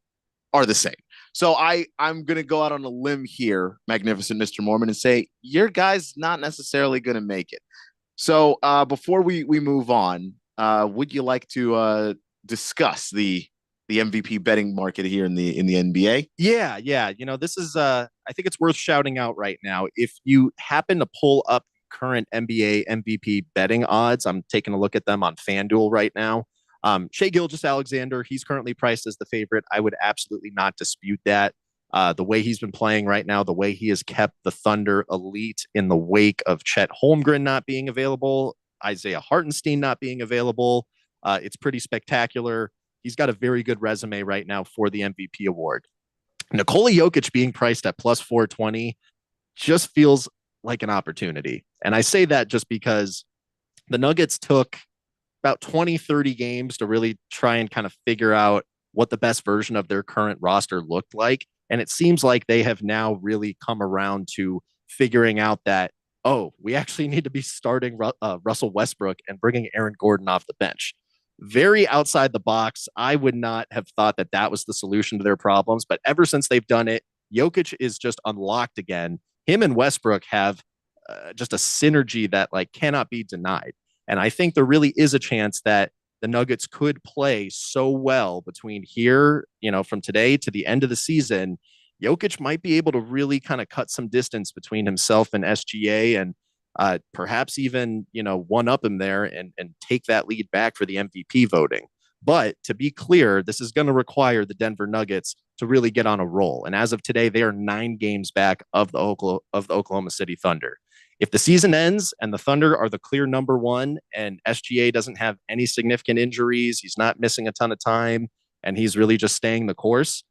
are the same. So I'm going to go out on a limb here, magnificent Mr. Mormon, and say your guy's not necessarily going to make it. So before we move on, would you like to discuss the MVP betting market here in the NBA? Yeah. This is I think it's worth shouting out right now. If you happen to pull up current NBA MVP betting odds, I'm taking a look at them on FanDuel right now. Shai Gilgeous-Alexander, he's currently priced as the favorite. I would absolutely not dispute that. The way he's been playing right now, the way he has kept the Thunder elite in the wake of Chet Holmgren not being available, Isaiah Hartenstein not being available, it's pretty spectacular. He's got a very good resume right now for the MVP award. Nikola Jokic being priced at plus 420 just feels like an opportunity. And I say that just because the Nuggets took about 20, 30 games to really try and kind of figure out what the best version of their current roster looked like. And it seems like they have now really come around to figuring out that, we actually need to be starting Russell Westbrook and bringing Aaron Gordon off the bench. Very outside the box. I would not have thought that was the solution to their problems. But ever since they've done it, Jokic is just unlocked again. Him and Westbrook have just a synergy that cannot be denied. And I think there really is a chance that the Nuggets could play so well between here, from today to the end of the season. Jokic might be able to really kind of cut some distance between himself and SGA and perhaps even, one up him there and take that lead back for the MVP voting. But to be clear, this is going to require the Denver Nuggets to really get on a roll. And as of today, they are 9 games back of the Oklahoma City Thunder. If the season ends and the Thunder are the clear number one and SGA doesn't have any significant injuries, he's not missing a ton of time, and he's really just staying the course,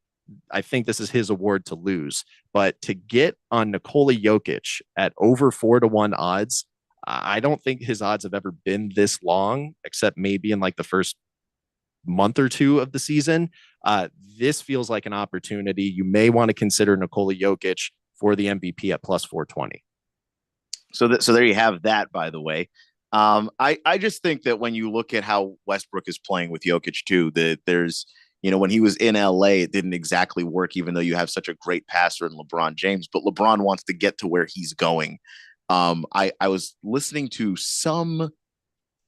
I think this is his award to lose. But to get on Nikola Jokic at over 4-1 odds, I don't think his odds have ever been this long, except maybe in the first month or two of the season. This feels like an opportunity. You may want to consider Nikola Jokic for the MVP at plus 420. So there you have that, by the way. I just think that when you look at how Westbrook is playing with Jokic too, that there's, when he was in LA, it didn't exactly work, even though you have such a great passer in LeBron James, but LeBron wants to get to where he's going. I was listening to some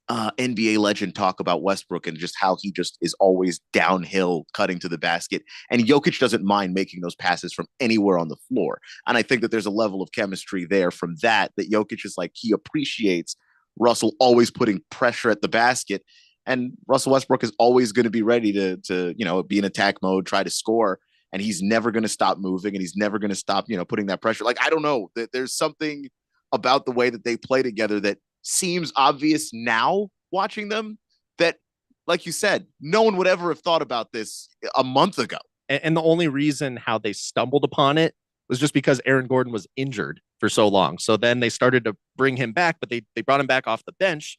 NBA legend talk about Westbrook and just how he just is always downhill cutting to the basket. And Jokic doesn't mind making those passes from anywhere on the floor. And I think that there's a level of chemistry there from that Jokic is he appreciates Russell always putting pressure at the basket. And Russell Westbrook is always going to be ready to be in attack mode, try to score. And he's never going to stop moving and he's never going to stop, putting that pressure. I don't know, that there's something about the way that they play together that seems obvious now watching them that, like you said, no one would ever have thought about this a month ago. And the only reason how they stumbled upon it was just because Aaron Gordon was injured for so long. So then they started to bring him back, but they brought him back off the bench,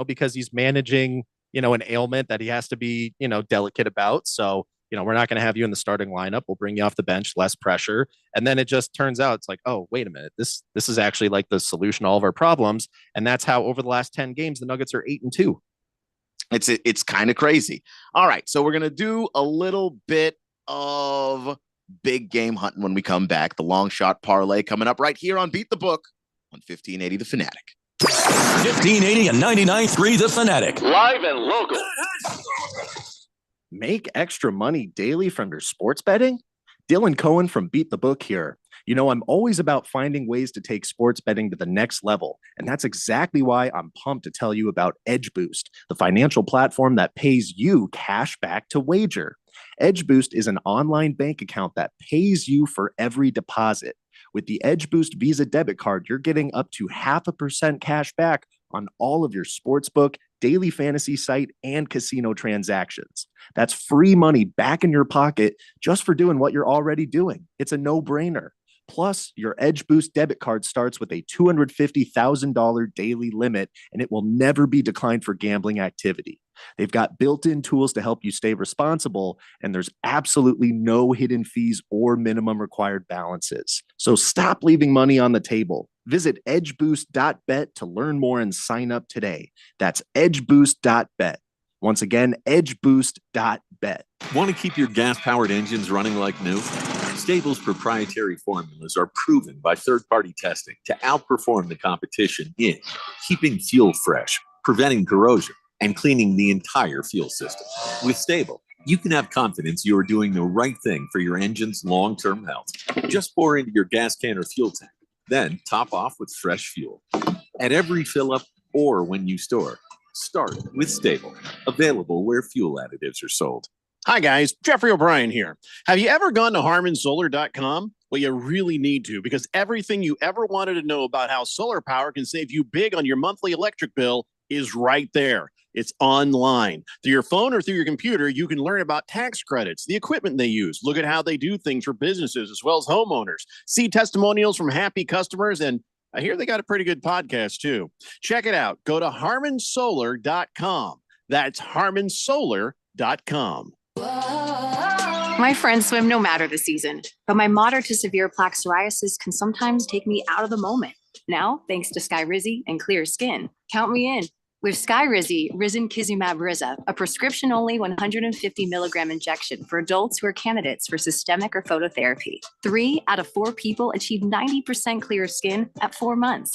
because he's managing, an ailment that he has to be, delicate about. So, we're not going to have you in the starting lineup. We'll bring you off the bench, less pressure. And then it just turns out it's wait a minute, this is actually the solution to all of our problems. And that's how over the last 10 games, the Nuggets are 8-2. It's kind of crazy. All right. So we're going to do a little bit of big game hunting when we come back. The long shot parlay coming up right here on Beat the Book on 1580 The Fanatic. 1580 and 99.3 The Fanatic. Live and local. Make extra money daily from your sports betting? Dylan Cohen from Beat the Book here. I'm always about finding ways to take sports betting to the next level. And that's exactly why I'm pumped to tell you about Edge Boost, the financial platform that pays you cash back to wager. Edge Boost is an online bank account that pays you for every deposit. With the Edge Boost Visa debit card, you're getting up to 0.5% cash back on all of your sportsbook, daily fantasy site, and casino transactions. That's free money back in your pocket just for doing what you're already doing. It's a no-brainer. Plus, your Edge Boost debit card starts with a $250,000 daily limit, and it will never be declined for gambling activity. They've got built-in tools to help you stay responsible, and there's absolutely no hidden fees or minimum required balances. So stop leaving money on the table. Visit edgeboost.bet to learn more and sign up today. That's edgeboost.bet. Once again, edgeboost.bet. Want to keep your gas-powered engines running like new? Stable's proprietary formulas are proven by third-party testing to outperform the competition in keeping fuel fresh, preventing corrosion, and cleaning the entire fuel system. With Stable, you can have confidence you are doing the right thing for your engine's long-term health. Just pour into your gas can or fuel tank, then top off with fresh fuel. At every fill-up or when you store, start with Stable, available where fuel additives are sold. Hi, guys. Jeffrey O'Brien here. Have you ever gone to harmonsolar.com? Well, you really need to, because everything you ever wanted to know about how solar power can save you big on your monthly electric bill is right there. It's online. Through your phone or through your computer, you can learn about tax credits, the equipment they use, look at how they do things for businesses as well as homeowners, see testimonials from happy customers, and I hear they got a pretty good podcast, too. Check it out. Go to harmonsolar.com. That's harmonsolar.com. My friends swim no matter the season, but my moderate to severe plaque psoriasis can sometimes take me out of the moment. Now, thanks to Skyrizi and Clear Skin, count me in. With Skyrizi, Risankizumab Riza, a prescription-only 150 milligram injection for adults who are candidates for systemic or phototherapy. 3 out of 4 people achieve 90% clear skin at 4 months.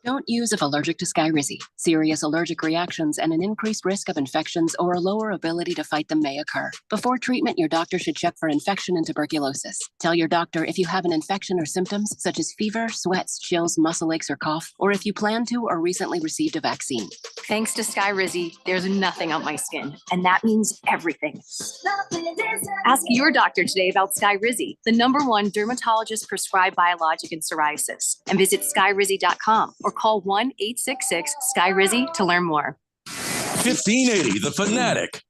Don't use if allergic to Skyrizi. Serious allergic reactions and an increased risk of infections or a lower ability to fight them may occur. Before treatment, your doctor should check for infection and tuberculosis. Tell your doctor if you have an infection or symptoms such as fever, sweats, chills, muscle aches, or cough, or if you plan to or recently received a vaccine. Thanks to Skyrizi, there's nothing on my skin, and that means everything. Ask your doctor today about Skyrizi, the #1 dermatologist-prescribed biologic in psoriasis, and visit skyrizi.com or call 1-866-SKY-RIZZY to learn more. 1580, The Fanatic.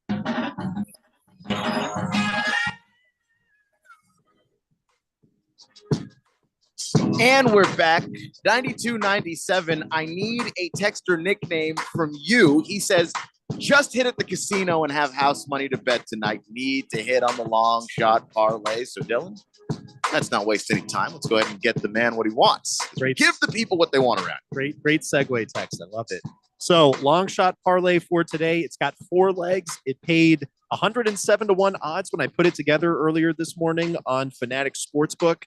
And we're back. 9297. I need a texter nickname from you. He says, just hit at the casino and have house money to bet tonight. Need to hit on the long shot parlay. So, Dylan, let's not waste any time. Let's go ahead and get the man what he wants. Give the people what they want around. Great segue text. I love it. So long shot parlay for today. It's got 4 legs. It paid 107-1 odds when I put it together earlier this morning on Fanatic Sportsbook.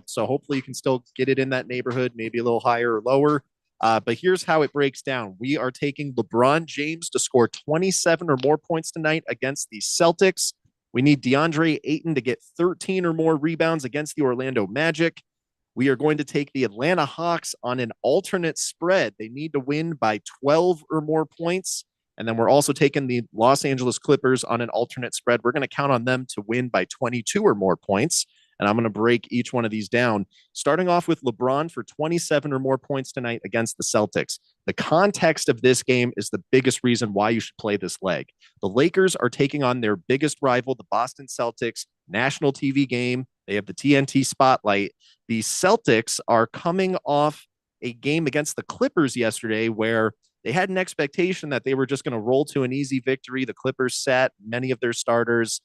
So hopefully you can still get it in that neighborhood, maybe a little higher or lower. But here's how it breaks down. We are taking LeBron James to score 27 or more points tonight against the Celtics. We need DeAndre Ayton to get 13 or more rebounds against the Orlando Magic. We are going to take the Atlanta Hawks on an alternate spread. They need to win by 12 or more points. And then we're also taking the Los Angeles Clippers on an alternate spread. We're going to count on them to win by 22 or more points. And I'm going to break each one of these down, starting off with LeBron for 27 or more points tonight against the Celtics. The context of this game is the biggest reason why you should play this leg. The Lakers are taking on their biggest rival, the Boston Celtics, national TV game. They have the TNT spotlight. The Celtics are coming off a game against the Clippers yesterday where they had an expectation that they were just going to roll to an easy victory. The Clippers sat many of their starters.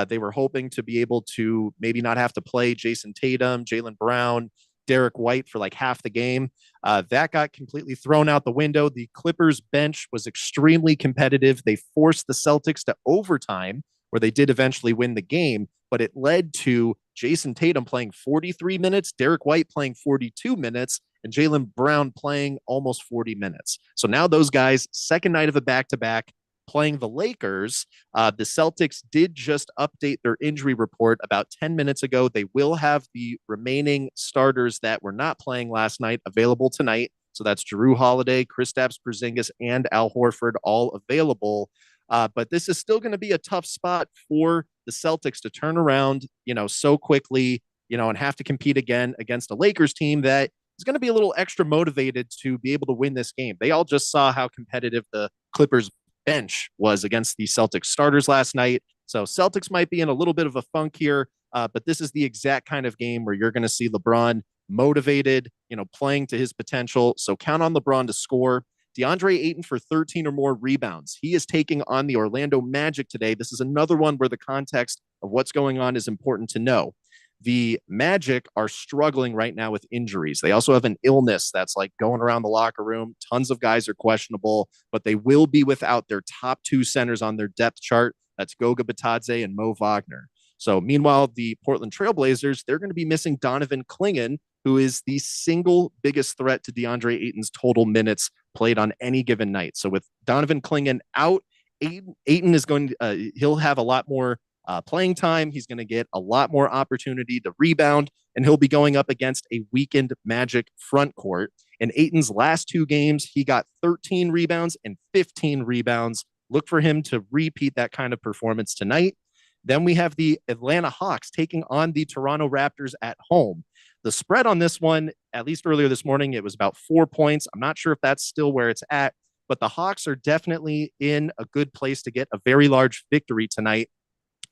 They were hoping to be able to maybe not have to play Jason Tatum, Jaylen Brown, Derek White for like half the game. That got completely thrown out the window. The Clippers bench was extremely competitive. They forced the Celtics to overtime, where they did eventually win the game, but it led to Jason Tatum playing 43 minutes, Derek White playing 42 minutes, and Jaylen Brown playing almost 40 minutes. So now those guys, second night of a back-to-back, playing the Lakers. The Celtics did just update their injury report about 10 minutes ago. They will have the remaining starters that were not playing last night available tonight. So that's Jrue Holiday, Kristaps Porzingis, and Al Horford all available. But this is still going to be a tough spot for the Celtics to turn around, so quickly, and have to compete again against a Lakers team that is going to be a little extra motivated to be able to win this game. They all just saw how competitive the Clippers bench was against the Celtics starters last night. So Celtics might be in a little bit of a funk here, but this is the exact kind of game where you're going to see LeBron motivated, playing to his potential. So count on LeBron to score. DeAndre Ayton for 13 or more rebounds. He is taking on the Orlando Magic today. This is another one where the context of what's going on is important to know. The Magic are struggling right now with injuries. They also have an illness that's like going around the locker room. Tons of guys are questionable, but they will be without their top two centers on their depth chart. That's Goga Bitadze and Mo Wagner. So meanwhile, the Portland Trailblazers, they're going to be missing Donovan Clingan, who is the single biggest threat to DeAndre Ayton's total minutes played on any given night. So with Donovan Clingan out, Ayton is going to, he'll have a lot more playing time. He's going to get a lot more opportunity to rebound, and he'll be going up against a weakened Magic front court. In Ayton's last two games, he got 13 rebounds and 15 rebounds. Look for him to repeat that kind of performance tonight. Then we have the Atlanta Hawks taking on the Toronto Raptors at home. The spread on this one, at least earlier this morning, it was about 4 points. I'm not sure if that's still where it's at, but the Hawks are definitely in a good place to get a very large victory tonight.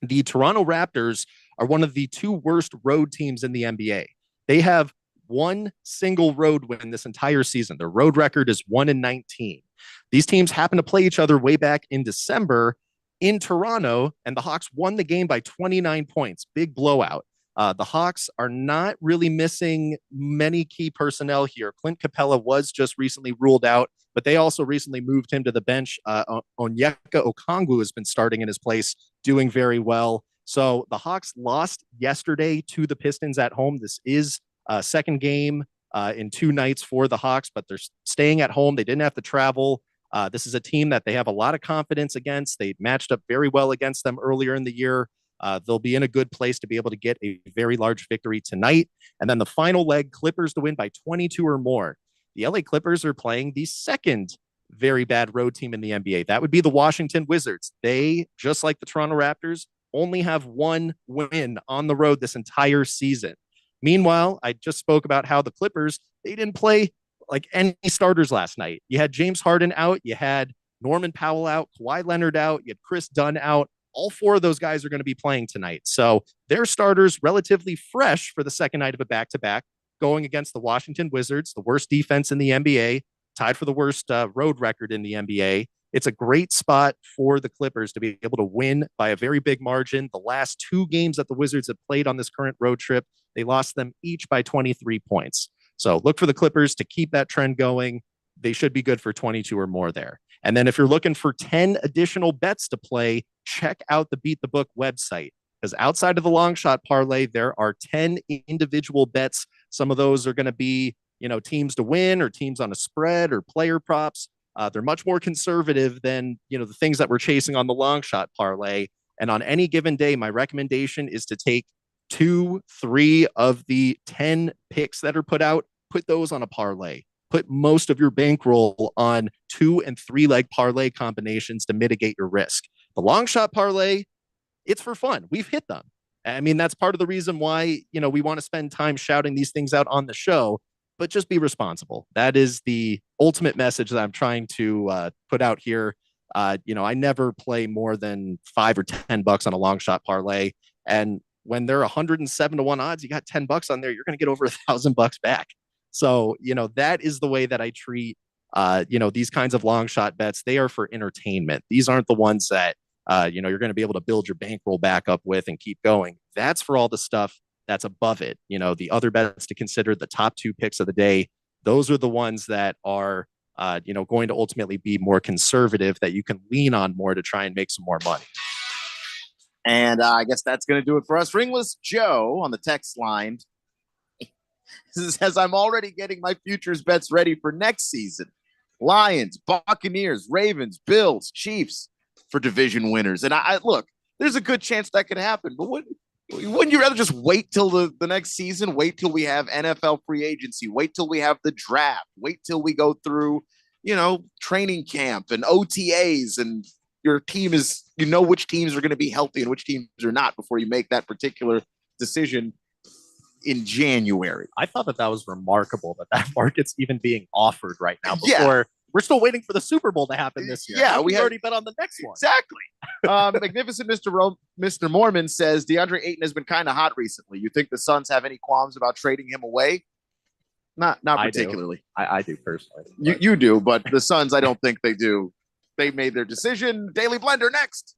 The Toronto Raptors are one of the two worst road teams in the NBA. They have one single road win this entire season. Their road record is 1-19. These teams happen to play each other way back in December in Toronto, and the Hawks won the game by 29 points. Big blowout. The Hawks are not really missing many key personnel here. Clint Capella was just recently ruled out, but they also recently moved him to the bench. Onyeka Okongwu has been starting in his place, doing very well. So the Hawks lost yesterday to the Pistons at home. This is a second game in 2 nights for the Hawks, but they're staying at home. They didn't have to travel. This is a team that they have a lot of confidence against. They matched up very well against them earlier in the year. They'll be in a good place to be able to get a very large victory tonight. And then the final leg, Clippers to win by 22 or more. The LA Clippers are playing the second very bad road team in the NBA. That would be the Washington Wizards. They, just like the Toronto Raptors, only have one win on the road this entire season. Meanwhile, I just spoke about how the Clippers, they didn't play like any starters last night. You had James Harden out, you had Norman Powell out, Kawhi Leonard out, you had Chris Dunn out. All 4 of those guys are going to be playing tonight. So their starters relatively fresh for the second night of a back-to-back, going against the Washington Wizards, the worst defense in the NBA, tied for the worst road record in the NBA. It's a great spot for the Clippers to be able to win by a very big margin. The last 2 games that the Wizards have played on this current road trip, they lost them each by 23 points. So look for the Clippers to keep that trend going. They should be good for 22 or more there. And then if you're looking for 10 additional bets to play, check out the Beat the Book website, because outside of the long shot parlay, there are 10 individual bets. Some of those are going to be, teams to win or teams on a spread or player props. They're much more conservative than, the things that we're chasing on the long shot parlay. And on any given day, my recommendation is to take 2, 3 of the 10 picks that are put out, put those on a parlay. Put most of your bankroll on 2 and 3 leg parlay combinations to mitigate your risk. The long shot parlay, it's for fun. We've hit them. I mean, that's part of the reason why, we want to spend time shouting these things out on the show, but just be responsible. That is the ultimate message that I'm trying to put out here. I never play more than $5 or $10 on a long shot parlay. And when they're 107-1 odds, you got $10 on there, you're going to get over $1,000 back. So, that is the way that I treat, these kinds of long shot bets. They are for entertainment. These aren't the ones that, you're going to be able to build your bankroll back up with and keep going. That's for all the stuff that's above it. The other bets to consider, the top 2 picks of the day, those are the ones that are, going to ultimately be more conservative, that you can lean on more to try and make some more money. And I guess that's going to do it for us. Ringless Joe on the text line says, I'm already getting my futures bets ready for next season. Lions, Buccaneers, Ravens, Bills, Chiefs for division winners. And I look, there's a good chance that could happen. But wouldn't you rather just wait till the next season? Wait till we have NFL free agency. Wait till we have the draft. Wait till we go through, training camp and OTAs and your team is, you know, which teams are going to be healthy and which teams are not before you make that particular decision in January. I thought that was remarkable that market's even being offered right now. Yeah. Before we're still waiting for the Super Bowl to happen this year. Yeah, we we already bet on the next one. Exactly. Magnificent Mr. Mormon says DeAndre Ayton has been kind of hot recently. You think the Suns have any qualms about trading him away? Not particularly. I do personally. You do, but the Suns, I don't think they do. They made their decision. Daily Blender next.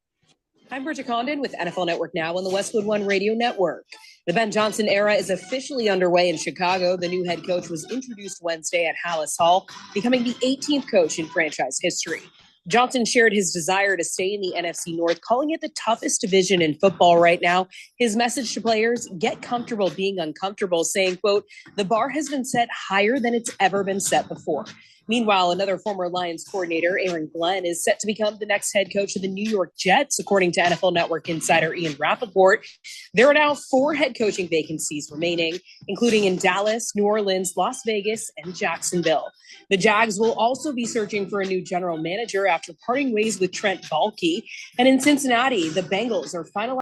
I'm Bridget Condon with NFL Network Now on the Westwood One Radio Network. The Ben Johnson era is officially underway in Chicago. The new head coach was introduced Wednesday at Hallis Hall, becoming the 18th coach in franchise history. Johnson shared his desire to stay in the NFC North, calling it the toughest division in football right now. His message to players, get comfortable being uncomfortable, saying, quote, the bar has been set higher than it's ever been set before. Meanwhile, another former Lions coordinator, Aaron Glenn, is set to become the next head coach of the New York Jets, according to NFL Network insider Ian Rappaport. There are now 4 head coaching vacancies remaining, including in Dallas, New Orleans, Las Vegas, and Jacksonville. The Jags will also be searching for a new general manager after parting ways with Trent Baalke. And in Cincinnati, the Bengals are finalizing